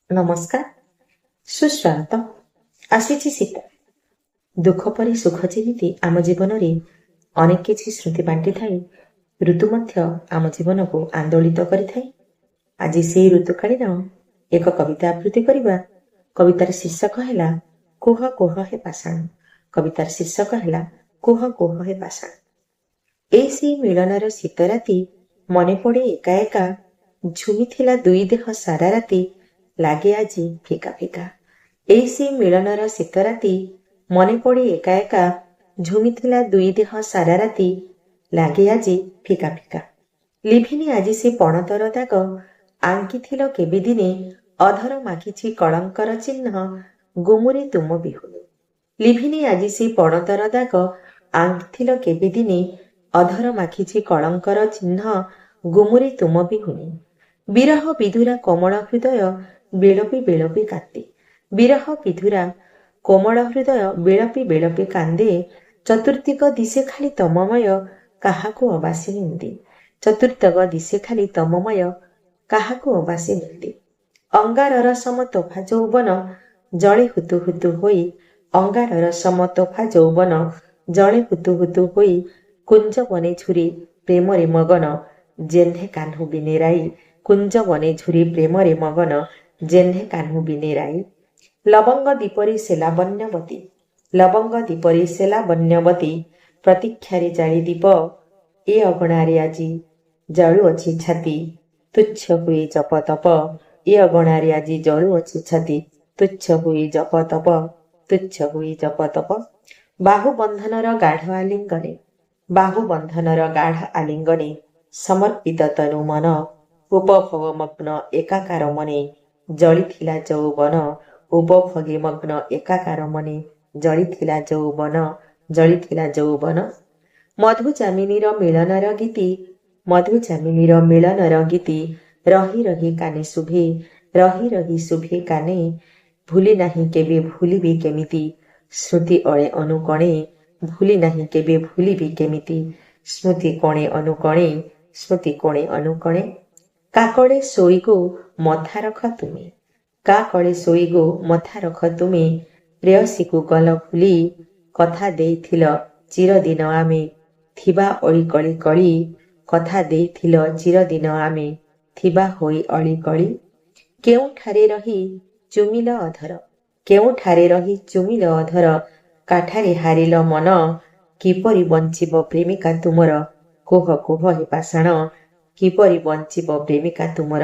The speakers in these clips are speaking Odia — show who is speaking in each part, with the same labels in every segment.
Speaker 1: ନମସ୍କାର, ସୁସ୍ୱାଗତ। ଆସିଛି ଶୀତ। ଦୁଃଖ ପରି ସୁଖ ଯେମିତି ଆମ ଜୀବନରେ ଅନେକ କିଛି ସ୍ମୃତି ବାଣ୍ଟିଥାଏ, ଋତୁ ମଧ୍ୟ ଆମ ଜୀବନକୁ ଆନ୍ଦୋଳିତ କରିଥାଏ। ଆଜି ସେଇ ଋତୁକାଳୀନ ଏକ କବିତା ଆବୃତ୍ତି କରିବା। କବିତାର ଶୀର୍ଷକ ହେଲା କୁହ କୁହ ହେ ପାଷାଣ। କବିତାର ଶୀର୍ଷକ ହେଲା କୁହ କୁହ ହେ ପାଷାଣ। ଏଇ ସେଇ ମିଳନର ଶୀତ ରାତି, ମନେ ପଡ଼େ ଏକା ଏକା, ଝୁମିଥିଲା ଦୁଇ ଦେହ ସାରା ରାତି, ଲାଗେ ଆଜି ଫିକା ଫିକା। ଏଇ ସେ ମିଳନର ଶୀତ ରାତି, ମନେ ପଡ଼େ ଏକା ଏକା, ଝୁମିଥିଲା ଦୁଇ ଦେହ ସାରା ରାତି, ଲାଗେ ଆଜି ଫିକା ଫିକା। ଲିଭିନି ଆଜି ସେ ପଣତର ଦାଗ, ଆଙ୍କିଥିଲ କେବେ ଦିନେ, ଅଧର ମାଖିଛି କଳଙ୍କର ଚିହ୍ନ, ଗୁମୁରେ ତୁମ ବିହୁନି। ଲିଭିନି ଆଜି ସେ ପଣତର ଦାଗ, ଆଙ୍କିଥିଲ କେବେ ଦିନେ, ଅଧର ମାଖିଛି କଳଙ୍କର ଚିହ୍ନ, ଗୁମୁରେ ତୁମ ବିହୁନି। ବିରହ ବିଧୁରା କୋମଳ ହୃଦୟ, ବିଳପି ବିଳପି କାନ୍ଦେ। ବିରହ ବିଧୁରା କୋମଳ ହୃଦୟ, ବିଳପି ବିଳପି କାନ୍ଦେ। ଚତୁର୍ଦିଗ ଦିଶେ ଖାଲି ତମମୟ, କାହାକୁ ଅବାସି ନିନ୍ଦେ। ଚତୁର୍ଦିଗ ଦିଶେ ଖାଲି ତମମୟ, କାହାକୁ ଅବାସି ନିନ୍ଦେ। ଅଙ୍ଗାରର ସମ ତୋଫା ଯୌବନ, ଜଳେ ହୁତୁ ହୁତୁ ହୋଇ। ଅଙ୍ଗାରର ସମ ତୋଫା ଯୌବନ, ଜଳେ ହୁତୁ ହୁତୁ ହୋଇ। କୁଞ୍ଜ ବନେ ଝୁରି ପ୍ରେମରେ ମଗନ, ଜେହ୍ନେ କାହ୍ନୁ ବିନେ ରାଇ। କୁଞ୍ଜ ବନେ ଝୁରି ପ୍ରେମରେ ମଗନ, ଜେହ୍ନେ କାହ୍ନୁ ବିନେ ରାଇ। ଲବଙ୍ଗ ଦୀପରେ ସେଲା ବନ୍ୟବତୀ, ଲବଙ୍ଗ ଦୀପରେ ସେଲା ବନ୍ୟବତୀ, ପ୍ରତୀକ୍ଷାରେ ଜାଳି ଦୀପ, ଏ ଅଗଣାରେ ଆଜି ଜଳୁଅଛି ଛାତି, ତୁଚ୍ଛ ହୁଏ ଜପ ତପ। ଏ ଅଗଣାରେ ଆଜି ଜଳୁଅଛି ଛାତି, ତୁଚ୍ଛ ହୁଏ ଜପ ତପ, ତୁଚ୍ଛ ହୁଏ ଜପ ତପ। ବାହୁ ବନ୍ଧନର ଗାଢ଼ ଆଲିଙ୍ଗନେ, ବାହୁ ବନ୍ଧନର ଗାଢ଼ ଆଲିଙ୍ଗନେ, ସମର୍ପିତ ତନୁ ମନ, ଉପଭୋଗ ମଗ୍ନ ଏକାକାର ମନେ, ଜଳିଥିଲା ଯୌବନ। ଉପଭୋଗୀ ମଗ୍ନ ଏକାକାର ମନେ, ଜଳିଥିଲା ଯୌବନ, ଜଳିଥିଲା ଯୌବନ। ମଧୁ ଚାମିନୀର ମିଳନର ଗୀତି, ମଧୁ ଚାମିନୀର ମିଳନର ଗୀତି, ରହି ରହି କାନେ ଶୁଭେ, ରହି ରହି ଶୁଭେ କାନେ। ଭୁଲି ନାହିଁ କେବେ ଭୁଲିବି କେମିତି, ସ୍ମୃତି ଅଳେ ଅନୁକଣେ। ଭୁଲି ନାହିଁ କେବେ ଭୁଲିବି କେମିତି, ସ୍ମୃତି କୋଣେ ଅନୁକଣେ, ସ୍ମୃତି କୋଣେ ଅନୁକଣେ। କାକଳେ ଶୋଇଗୋ ମଥା ରଖ ତୁମେ, କାକଳେ ଶୋଇଗୋ ମଥା ରଖ ତୁମେ, ପ୍ରେୟସୀକୁ ଗଲ ଭୁଲି। କଥା ଦେଇଥିଲ ଚିରଦିନ ଆମେ, ଥିବା ଅଳି କଳି କଳି। କଥା ଦେଇଥିଲ ଚିରଦିନ ଆମେ, ଥିବା ହୋଇ ଅଳି କଳି। କେଉଁଠାରେ ରହି ଚୁମିଲ ଅଧର, କେଉଁଠାରେ ରହି ଚୁମିଲ ଅଧର, କାଠାରେ ହାରିଲ ମନ। କିପରି ବଞ୍ଚିବ ପ୍ରେମିକା ତୁମର, କୁହ କୁହ ହେ ପାଷାଣ। କିପରି ବଞ୍ଚିବ ପ୍ରେମିକା ତୁମର,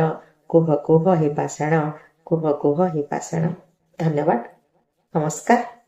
Speaker 1: କୁହ କୁହ ହେ ପାଷାଣ, କୁହ କୁହ ହେ ପାଷାଣ। ଧନ୍ୟବାଦ, ନମସ୍କାର।